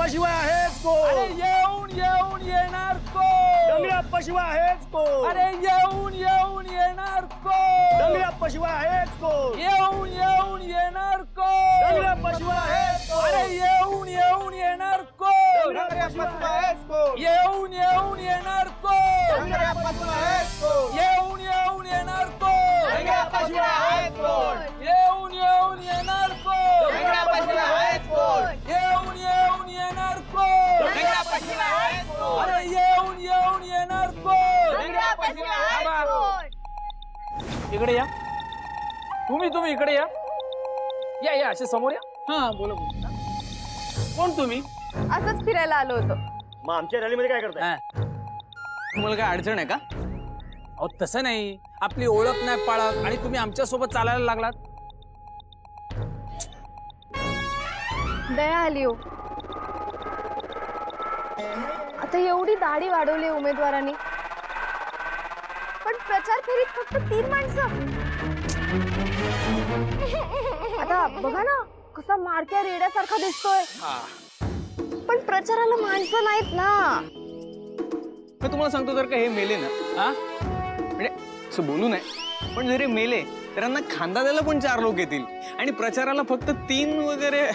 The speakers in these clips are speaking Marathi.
डंगराप्पाशिवाय आहेच कोण? अरे येऊन येऊन येणार कोण? डंगराप्पाशिवाय आहेच कोण? अरे येऊन येऊन येणार कोण? डंगराप्पाशिवाय आहेच कोण? येऊन येऊन येणार कोण? डंगराप्पाशिवाय आहेच कोण? अरे येऊन येऊन येणार कोण? डंगराप्पाशिवाय आहेच कोण? येऊन येऊन येणार कोण? डंगराप्पाशिवाय आहेच कोण? येऊन येऊन येणार कोण? डंगराप्पाशिवाय आहेच कोण? येऊन येऊन येणार कोण? डंगराप्पाशिवाय आहेच कोण? येऊन येऊन येणार कोण? डंगराप्पाशिवाय आहेच कोण? अरे येऊन येऊन येणार कोण? डंगराप्पाशिवाय आहेच कोण? इकडे या. तुम्ही इकडे या. या या असे समोर या. हा बोला बोला. कोण तुम्ही? असंच फिरायला आलो होतो. मग आमच्या रॅलीमध्ये काय करताय? तुम्हाला काय अडचण आहे का? अहो तसं नाही, आपली ओळख नाही पाळत आणि तुम्ही आमच्या सोबत चालायला लागलात. दया आली हो. आता एवढी दाढी वाढवली उमेदवारांनी, पण प्रचार फेरीत फक्त 3 माणसं. आता बघा ना कसा मारक्या रेड्यासारखा दिसतोय. पण प्रचाराला माणसं नाहीत ना. मी तुम्हाला सांगतो, जर का हे मेले ना, म्हणजे असं बोलू नये, पण जरी मेले तर त्यांना खांदा द्यायला पण 4 लोक येतील आणि प्रचाराला फक्त 3 वगैरे.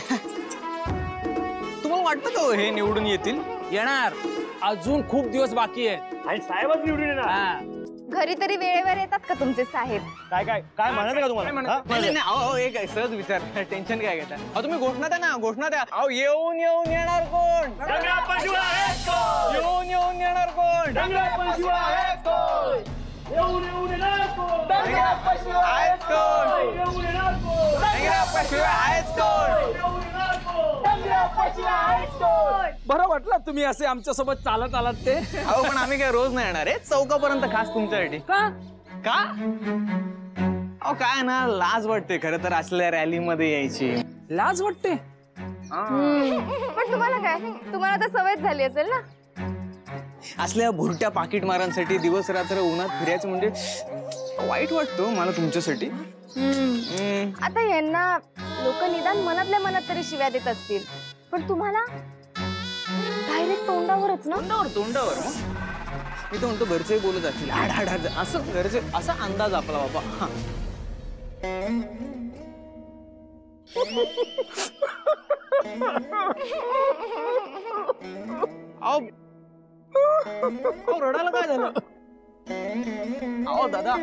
तुम्हाला वाटतं का हे निवडून येतील? येणार. अजून खूप दिवस बाकी आहे आणि साहेबच निवडून येणार. घरी तरी वेळेवर येतात का तुमचे साहेब? काय काय काय म्हणायचं का तुम्हाला? अहो एक सहज विचार, टेन्शन काय घेता? अहो तुम्ही घोषणा द्या ना, घोषणा द्या. अहो येऊन येऊन येणार कोण? डंगराप्पाशिवाय आहेच कोण? येऊन येऊन येणार कोण? डंगराप्पाशिवाय आहेच कोण? येऊन येऊन येणार कोण? डंगराप्पाशिवाय आहेच कोण? येऊन येणार कोण? डंगराप्पाशिवाय आहेच कोण? येऊन येणार कोण? डंगराप्पाशिवाय आहेच कोण? बरं वाटलं तुम्ही असे आमच्या सोबत चालत आलात ते. अहो पण आम्ही काय रोज नाही येणार आहे, चौकापर्यंत खास तुमच्यासाठी. का? का? अहो काय ना, लाज वाटते खरं तर असल्या रॅलीमध्ये यायची. लाज वाटते? पण तुम्हाला काय, तुम्हाला तर सवयच झाली असेल ना. असल्या भुरट्या पाकिटमारांसाठी दिवस रात्र उन्हात फिरायचं म्हणजे वाईट वाटतं मला तुमच्यासाठी. आता यांना लोक निदान मनातल्या मनात तरी शिव्या देत असतील, पण तुम्हाला डायरेक्ट तोंडावरच ना. तोंडावर मी तर म्हणतो घरचे बोलत असतील हाड हाड हाड, असं घरचे असा अंदाज आपला बाबा. रडायला काय झालं? अहो दादा,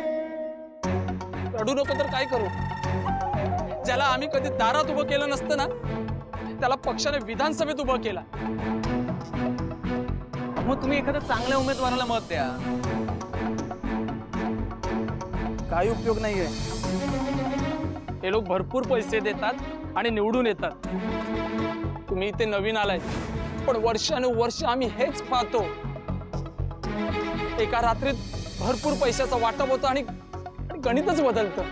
रडू नको तर काय करू? ज्याला आम्ही कधी दारात उभं केलं नसतं ना, त्याला पक्षाने विधानसभेत उभं केला. मग तुम्ही एखाद्या चांगल्या उमेदवाराला मत द्या. काही उपयोग नाहीये. हे लोक भरपूर पैसे देतात आणि निवडून येतात. तुम्ही इथे नवीन आलाय, पण वर्षानुवर्ष आम्ही हेच पाहतो. एका रात्रीत भरपूर पैशाचा वाटप होतो आणि गणितच बदलतं.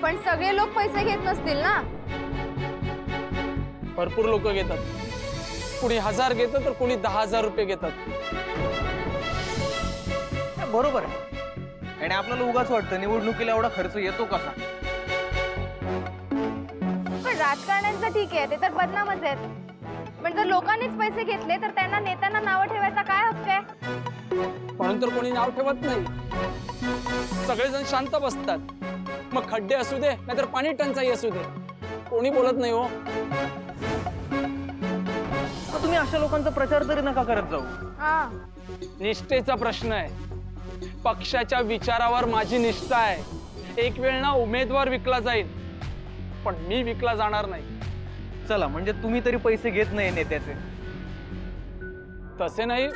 पण सगळे लोक पैसे घेत नसतील ना. भरपूर लोक घेतात. कुणी 1000 घेतात तर कुणी 10,000 रुपये घेतात. बरोबर आहे. आणि आपल्याला उगाच वाटतं निवडणुकीला एवढा खर्च येतो कसा. पण राजकारण्यांचं ठीक आहे, ते तर बदनामच आहेत. पण जर लोकांनीच पैसे घेतले तर त्यांना नेत्यांना नाव ठेवायचा काय हक्क आहे? म्हणून तर कोणी नाव ठेवत नाही. सगळेजण शांत बसतात. मग खड्डे असू दे नाहीतर पाणी टंचाई असू दे, कोणी बोलत नाही. हो तुम्ही अशा लोकांचा प्रचार तरी नका करत जाऊ. निष्ठेचा प्रश्न आहे. पक्षाच्या विचारावर माझी निष्ठा आहे. एक वेळ ना उमेदवार विकला जाईल, पण मी विकला जाणार नाही. चला, म्हणजे तुम्ही तरी पैसे घेत नाही नेत्याचे? तसे नाही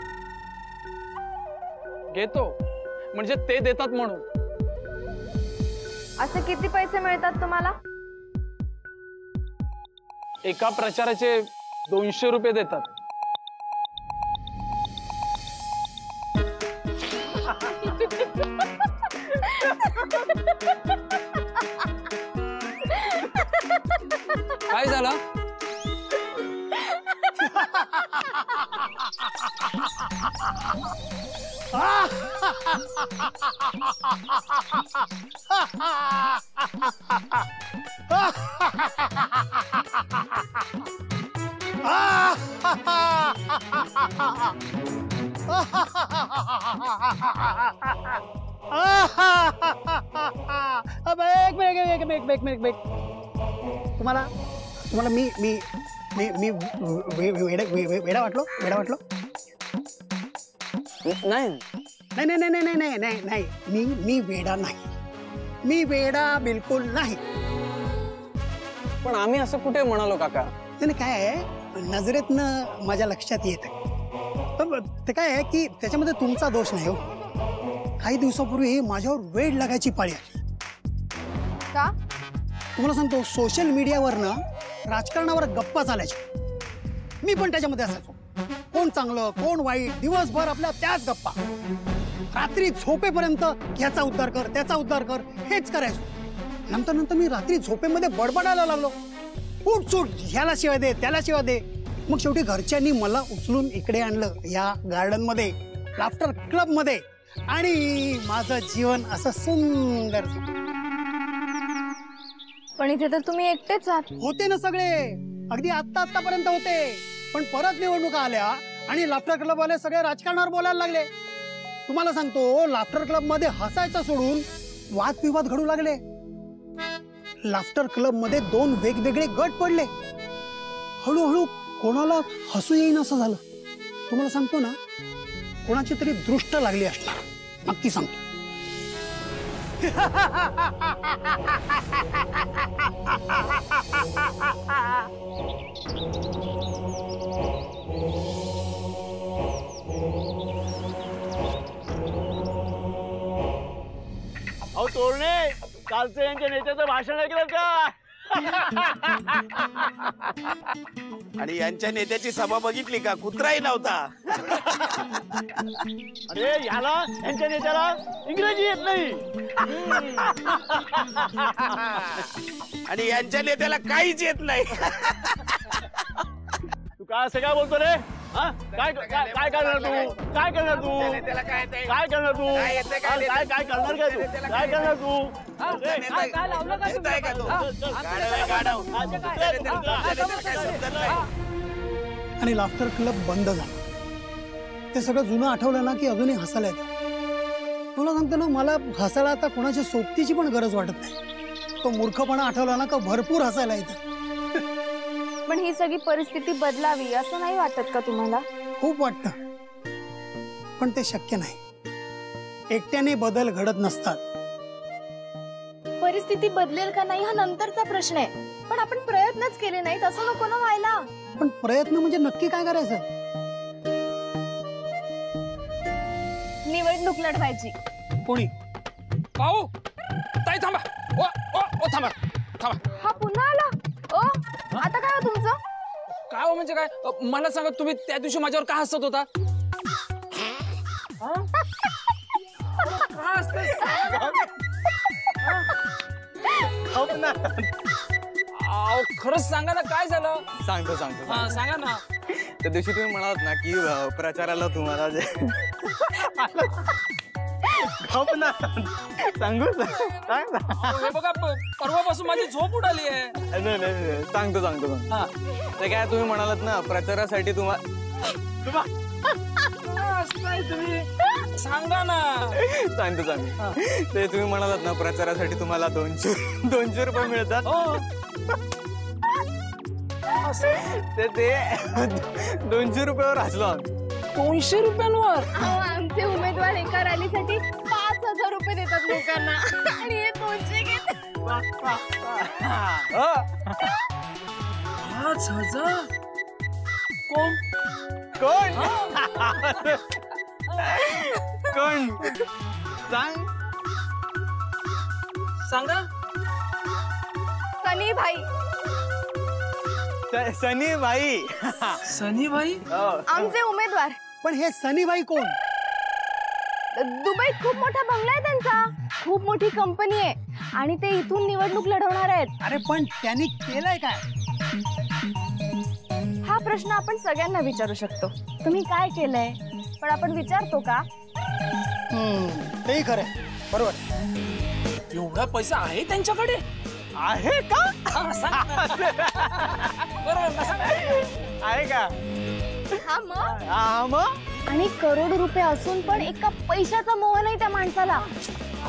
घेतो, म्हणजे ते देतात म्हणून. असे किती पैसे मिळतात तुम्हाला? एका प्रचाराचे 200 रुपये देतात. काय झालं? तुम्हाला मी मी मी मी वेडा वाटलो नाही नाही नाही नाही नाही नाही नाही नाही मी वेडा नाही, मी वेडा बिलकुल नाही. पण आम्ही असं कुठे म्हणालो काका? नाही काय आहे, नजरेतनं माझ्या लक्षात येतं. ते काय आहे की त्याच्यामध्ये तुमचा दोष नाही हो. काही दिवसापूर्वी माझ्यावर वेड लागायची पाळी आली. का? तुम्हाला सांगतो, सोशल मीडियावरनं राजकारणावर गप्पा चालायच्या. मी पण त्याच्यामध्ये असायचो. कोण चांगलं कोण वाईट, दिवसभर आपल्या त्याच गप्पा. रात्री झोपेपर्यंत ह्याचा उद्धार कर त्याचा उद्धार कर हेच करायचो. नंतर नंतर मी रात्री झोपेमध्ये बडबडायला लागलो, उठसूट ह्याला शिवाय दे त्याला शिवाय दे. मग शेवटी घरच्यांनी मला उचलून इकडे आणलं, या गार्डन मध्ये, लाफ्टर क्लब मध्ये, आणि माझं जीवन असं सुंदर. पण इथे तर तुम्ही एकटेच आहात. होते ना सगळे, अगदी आतापर्यंत होते. पण परत निवडणुका आल्या आणि लाफ्टर क्लब वाले सगळे राजकारणावर बोलायला लागले. तुम्हाला सांगतो, लाफ्टर क्लब मध्ये हसायचं सोडून वादविवाद घडू लागले. लाफ्टर क्लब मध्ये 2 वेगवेगळे गट पडले. हळूहळू कोणाला हसू येईन असं झालं. तुम्हाला सांगतो ना, कोणाची तरी दृष्ट लागली असणार, नक्की सांगतो. अहो तोरणे, कालचं यांच्या नेत्याचं भाषण ऐकलं का? आणि यांच्या नेत्याची सभा बघितली का? कुत्राही नव्हता. अरे याला यांच्या नेत्याला इंग्रजी येत नाही. आणि यांच्या नेत्याला काहीच येत नाही. तू काय असं काय बोलतो रे? काय काय करणार तू? काय करणार तू? काय करणार तू? काय करणार काय तू? काय करणार तू? आणि लाफ्टर क्लब बंद झाला. ते सगळं जुनं आठवलं ना की अजूनही हसायला येतं. तुला सांगतो ना, मला हसायला आता कोणाच्या सोबतीची पण गरज वाटत नाही. तो मूर्खपणा आठवला ना का भरपूर हसायला येतं. पण ही सगळी परिस्थिती बदलावी असं नाही वाटत का तुम्हाला? खूप वाटतं, पण ते शक्य नाही. एकट्याने बदल घडत नसतात. परिस्थिती बदलेल का नाही हा नंतरचा प्रश्न आहे. पण आपण प्रयत्नच केले नाहीत, असं नको ना व्हायला. पण प्रयत्न म्हणजे नक्की काय करायचं? निवडणूक लढवायची. कोणी? पाहू ताई, थांबा. ओ ओ ओ थांबा थांबा. हा पुन्हा आला. ओ आता काय हो तुमचं? काय हो म्हणजे काय? मला सांगा, तुम्ही त्या दिवशी माझ्यावर का हसत होता? खरंच सांगा ना, काय झालं? सांगतो हा सांगा ना. त्या दिवशी तुम्ही म्हणालात ना की प्रचाराला तुम्हाला जे सांगू हे बघा, परवापासून माझी झोप उडाली आहे. नाही सांगतो. हा. ते काय तुम्ही म्हणालात ना, प्रचारासाठी तुम्ही सांगा ना. सांगतो. ते तुम्ही म्हणालात ना, प्रचारासाठी तुम्हाला 200 रुपये मिळतात. ते 200 रुपयावर हसलो आम्ही. 200 रुपयांवर? आमचे उमेदवार एका रॅलीसाठी 5,000 रुपये देतात लोकांना आणि हे 200 घेतात. 5,000? कोण? सांग. सांगा. सनी भाई. सनी भाई. सनी भाई आमचे उमेदवार. पण हे सनीबाई कोण? दुबईत खूप मोठा बंगला आहे त्यांचा, खूप मोठी कंपनी आहे आणि ते इथून निवडणूक लढवणार आहेत. अरे पण त्यांनी केलंय काय? हा प्रश्न आपण सगळ्यांना विचारू शकतो. तुम्ही काय केलंय? पण आपण विचारतो का? तेही खरंय, बरोबर. एवढा पैसा आहे त्यांच्याकडे? आहे का? बरोबर. आहे का? हा मग. हा मग. आणि करोड रुपये असून पण एका पैशाचा मोह नाही त्या माणसाला.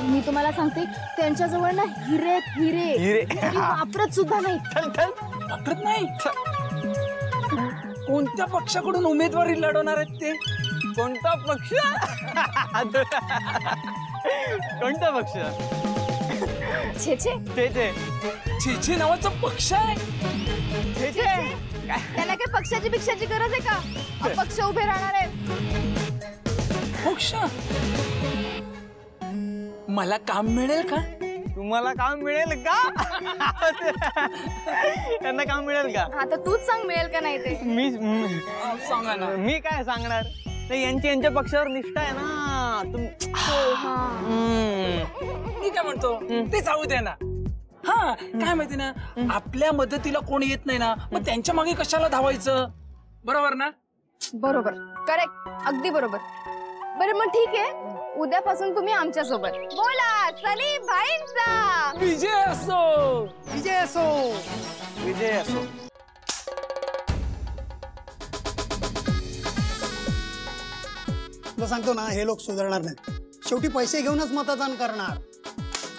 मी तुम्हाला सांगते त्यांच्याजवळ ना हिरे हिरे ती वापरत सुद्धा नाही. वापरत नाही. कोणत्या पक्षाकडून उमेदवारी लढवणार आहेत ते? कोणता पक्ष? कोणता पक्ष? छे छे छे नावाचा पक्ष आहे. त्यांना काही पक्षाची भिक्षाची गरज आहे का? अपक्ष उभे राहणार आहेत. पक्ष? मला काम मिळेल का? तुम्हाला काम मिळेल का? त्यांना काम मिळेल का? हा तर तूच सांग मिळेल का नाही ते. मी सांगा ना. मी काय सांगणार? यांच्या पक्षावर निष्ठा आहे ना. मी काय म्हणतो ते जाऊ दे ना. हा काय माहिती ना, आपल्या मदतीला कोणी येत नाही ना, मग त्यांच्या मागे कशाला धावायचं? बरोबर ना? बरोबर. करेक्ट. अगदी बरोबर. बरं मग ठीक आहे, उद्यापासून तुम्ही आमच्या सोबत. बोला सलीम भाईंचा विजय असो. विजय असो. विजय असो. तुला सांगतो ना, हे लोक सुधारणार नाही. शेवटी पैसे घेऊनच मतदान करणार.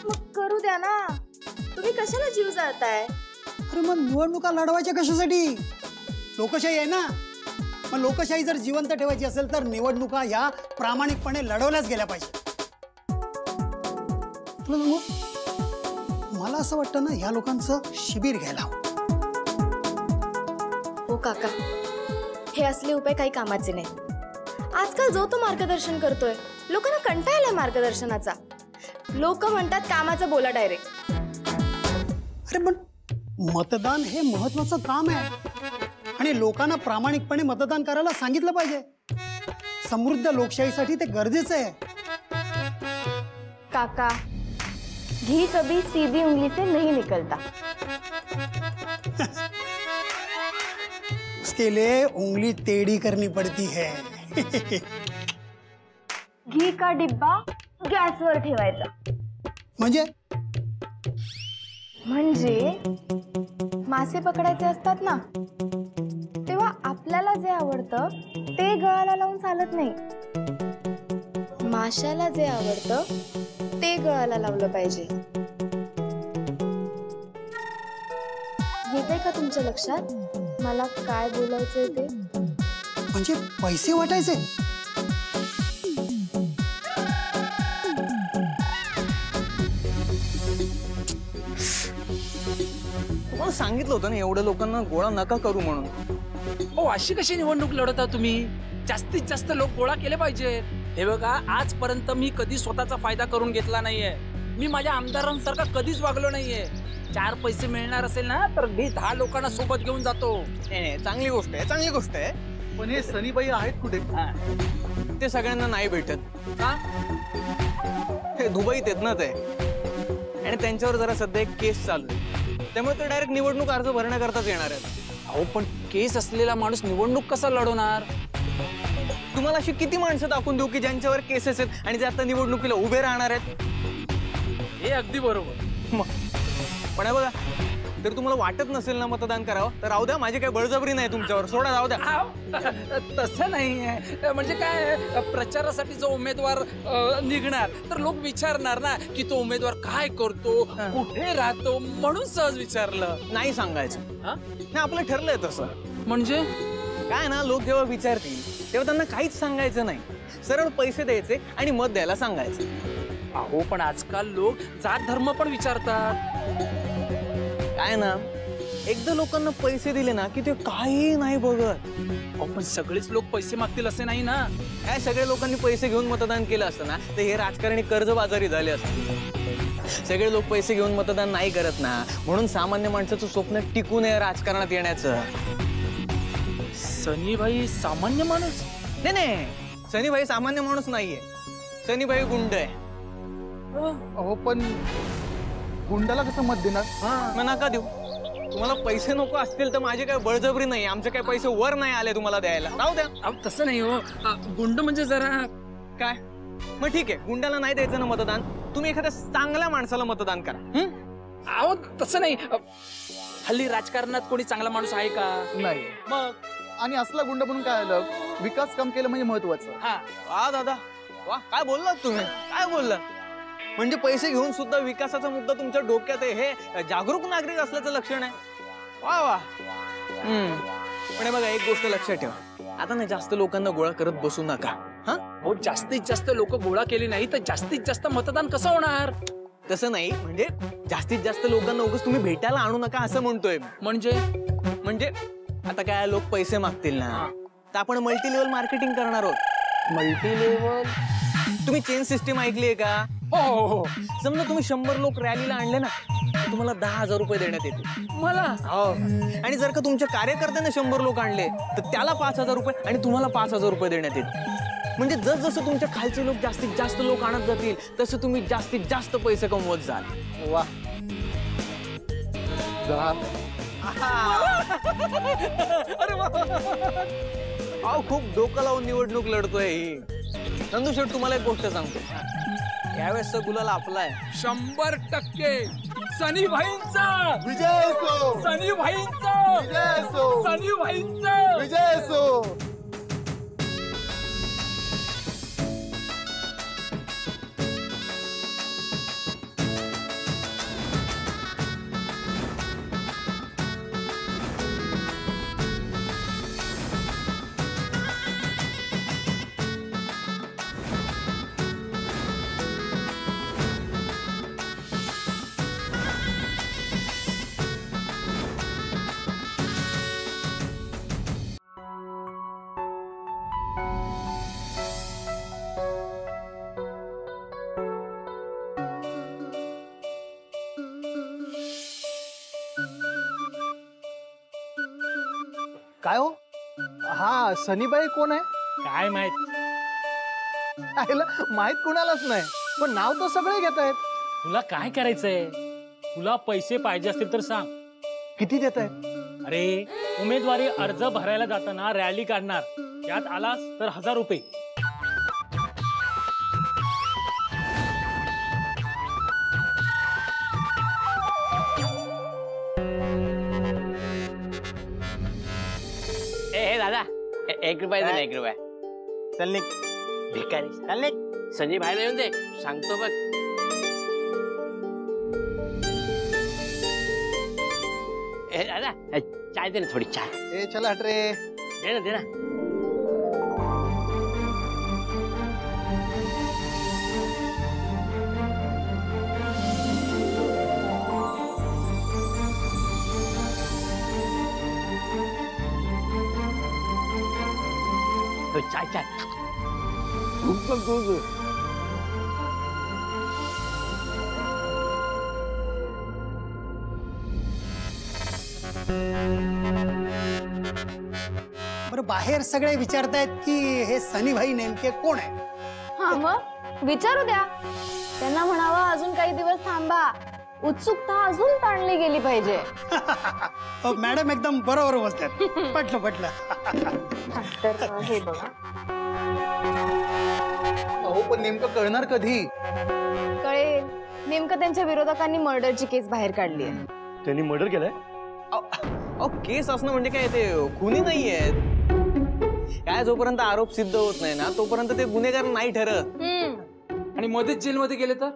मग करू द्या ना. तुम्ही कशाला जीव जाळताय? अरे मग निवडणुका लढवायच्या कशासाठी? लोकशाही आहे ना. पण लोकशाही जर जिवंत ठेवायची असेल तर निवडणुका ह्या प्रामाणिकपणे लढवल्याच गेल्या पाहिजे. तुला सांगू, मला असं वाटतं ना, ह्या लोकांचं शिबिर घ्यायला हवं. हो काका, हे असले उपाय काही कामाचे नाही. आजकाल जो तो मार्गदर्शन करतोय, लोकांना कंटाळा आलाय मार्गदर्शनाचा. लोक म्हणतात कामाचं बोला डायरेक्ट. अरे पण मतदान हे महत्वाचं काम आहे आणि लोकांना प्रामाणिकपणे मतदान करायला सांगितलं पाहिजे. समृद्ध लोकशाहीसाठी ते गरजेचं आहे. काका, घी कभी सीधी उंगली से नहीं निकलता. उसके लिए उंगली टेढ़ी करनी पड़ती है. घी का डिब्बा गॅसवर ठेवायचा. म्हणजे मासे पकडायचे असतात ना, तेव्हा आपल्याला जे आवडतं ते गळाला लावून चालत नाही. माशाला जे आवडतं ते गळाला लावलं पाहिजे. येतंय का तुमच्या लक्षात मला काय बोलायचंय ते? म्हणजे पैसे वाटायचे. तुम्हाला सांगितलं होतं ना, एवढ्या लोकांना गोळा नका करू म्हणून. हो, अशी कशी निवडणूक लढवता तुम्ही? जास्तीत जास्त लोक गोळा केले पाहिजे. हे बघा, आजपर्यंत मी कधी स्वतःचा फायदा करून घेतला नाहीये. मी माझ्या आमदारांसारखा कधीच वागलो नाहीये. 4 पैसे मिळणार असेल ना तर मी 10 लोकांना सोबत घेऊन जातो. चांगली गोष्ट आहे, चांगली गोष्ट आहे. पण हे सनीबाई आहेत कुठे? ते सगळ्यांना नाही भेटत. का? हे दुबईत आहेत ना ते, आणि त्यांच्यावर जरा सध्या एक केस चालू आहे. त्यामुळे ते डायरेक्ट निवडणूक अर्ज भरण्याकरताच येणार आहेत. अहो पण केस असलेला माणूस निवडणूक कसा लढवणार? तुम्हाला अशी किती माणसं दाखवून देऊ की ज्यांच्यावर केसेस आहेत आणि जे आता निवडणुकीला उभे राहणार आहेत? हे अगदी बरोबर. पण बघा, जर तुम्हाला वाटत नसेल ना मतदान करावं तर राहू द्या. माझी काही बळजबरी नाही तुमच्यावर. सोडा, राहू द्या. तसं नाहीये. म्हणजे काय, प्रचारासाठी जो उमेदवार निघणार तर लोक विचारणार ना की तो उमेदवार काय करतो, कुठे राहतो, म्हणून सहज विचारलं. नाही सांगायचं. नाही, आपलं ठरलंय तसं. म्हणजे काय ना, लोक जेव्हा विचारतील तेव्हा त्यांना काहीच सांगायचं नाही. सरळ पैसे द्यायचे आणि मत द्यायला सांगायचं. अहो पण आजकाल लोक जात धर्म पण विचारतात. काय ना, एकदा लोकांना पैसे दिले ना की ते काही नाही बघत. अहो पण सगळेच लोक पैसे मागतील असे नाही ना. काय सगळ्या लोकांनी पैसे घेऊन मतदान केलं असतं ना तर हे राजकारणी कर्जबाजारी झाले असते. सगळे लोक पैसे घेऊन मतदान नाही करत ना, म्हणून सामान्य माणसाचं स्वप्न टिकू नये राजकारणात येण्याचं. सनीभाई सामान्य माणूस? नाही, सनीभाई सामान्य माणूस नाहीये. सनीभाई गुंड आहे. अहो पण गुंडाला कसं मत देणार? मग नका देऊ. तुम्हाला पैसे नको असतील तर माझी काही बळजबरी नाही. आमचे काही पैसे वर नाही आले तुम्हाला द्यायला. राहू द्या. अहो तसं नाही हो. गुंड म्हणजे जरा काय? मग ठीक आहे, गुंडाला नाही द्यायचं ना मतदान, तुम्ही एखाद्या चांगल्या माणसाला मतदान करा. अहो तसं नाही. हल्ली राजकारणात कोणी चांगला माणूस आहे का? नाही. मग आणि असला गुंड म्हणून काय आलं, विकास काम केलं म्हणजे महत्वाचं. हा वा दादा वा, काय बोललात तुम्ही, काय बोलला? म्हणजे पैसे घेऊन सुद्धा विकासाचा मुद्दा तुमच्या डोक्यात आहे, हे जागरूक नागरिक असल्याचं लक्षण आहे. वा वा. पण बघा एक गोष्ट लक्षात ठेवा, आता ना जास्त लोकांना गोळा करत बसू नका. हा हो, जास्तीत जास्त लोक गोळा केली नाही तर जास्तीत जास्त मतदान कसं होणार? तसं नाही, म्हणजे जास्तीत जास्त लोकांना उगाच तुम्ही भेटायला आणू नका असं म्हणतोय. म्हणजे आता काय लोक पैसे मागतील ना, तर आपण मल्टी लेवल मार्केटिंग करणार आहोत. Multi level? तुम्ही चेन सिस्टीम ऐकली आहे का? हो. समजा तुम्ही 100 लोक रॅलीला आणले ना, तुम्हाला 10,000 रुपये देण्यात येतील. मला? हो. आणि जर का तुमच्या कार्यकर्त्याने 100 लोक आणले तर त्याला 5,000 रुपये आणि तुम्हाला 5,000 रुपये देण्यात येतील. म्हणजे जसं तुमच्या खालचे लोक जास्तीत जास्त लोक आणत जातील तसं तुम्ही जास्तीत जास्त पैसे कमवत जाल. वा. अरे वा. अहो खूप डोकं लावून निवडणूक लढतोय ही. नंदू शेठ, तुम्हाला एक गोष्ट सांगतो, यावेळेस गुलाल आपला आहे. 100% सनी भाईंचा विजय असो, सनी भाईंचा विजय असो, सनी भाईंचा विजय असो. काय हो, हा सनीबाई कोण आहे? काय माहित? माहित कोणालाच नाही, पण नाव तर सगळे घेत आहेत. तुला काय करायचंय? तुला पैसे पाहिजे असतील तर सांग. किती देत आहेत? अरे, उमेदवारी अर्ज भरायला जाताना रॅली काढणार, त्यात आलास तर 1000 रुपये. ए दादा, 1 रुपया दे ना, 1 रुपया. चल निघ. भिकारी, चल निघ. संजय भाईला येऊन दे, सांगतो बघ. ए दादा, चाय दे ना, थोडी चाय ए चल हट रे. दे ना, दे ना. चाय चाय. बरं, बाहेर सगळे विचारतायत की हे सनी भाई नेमके कोण आहे? हा, मग विचारू द्या त्यांना, म्हणावं अजून काही दिवस थांबा, उत्सुकता अजून ताणली गेली पाहिजे. मॅडम एकदम बरोबर बोलतात. पटलं. तर हे बघा, अहो पण नेमकं कळणार कधी? कळेल. नेमकं त्यांच्या विरोधकांनी मर्डरची केस बाहेर काढली आहे. त्यांनी मर्डर केलंय? अहो केस असणं म्हणजे काय, ते खुनी नाहीयेत. काय जोपर्यंत आरोप सिद्ध होत नाही ना तोपर्यंत ते गुन्हेगार नाही ठरत. आणि मध्येच जेलमध्ये गेले तर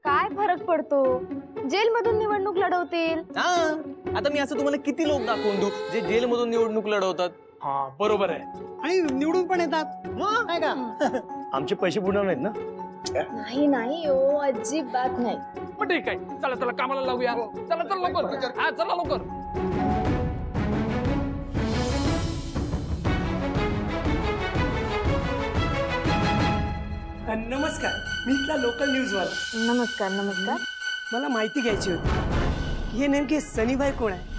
काय फरक पडतो? जेलमधून निवडणूक लढवतील. हा, आता मी असं तुम्हाला किती लोक दाखवून देऊ जे जेलमधून निवडणूक लढवतात? हा बरोबर आहे. आणि निवडून पण येतात, नाही का? आमचे पैसे बुडणार नाहीत ना? नाही हो, अजिबात नाही. पण ठीक आहे, चला कामाला लावूया. चला लवकर. हा चला लवकर. नमस्कार, मी इथला लोकल न्यूजवाला. नमस्कार. मला माहिती घ्यायची होती की हे नेमके सनीभाई कोण आहे?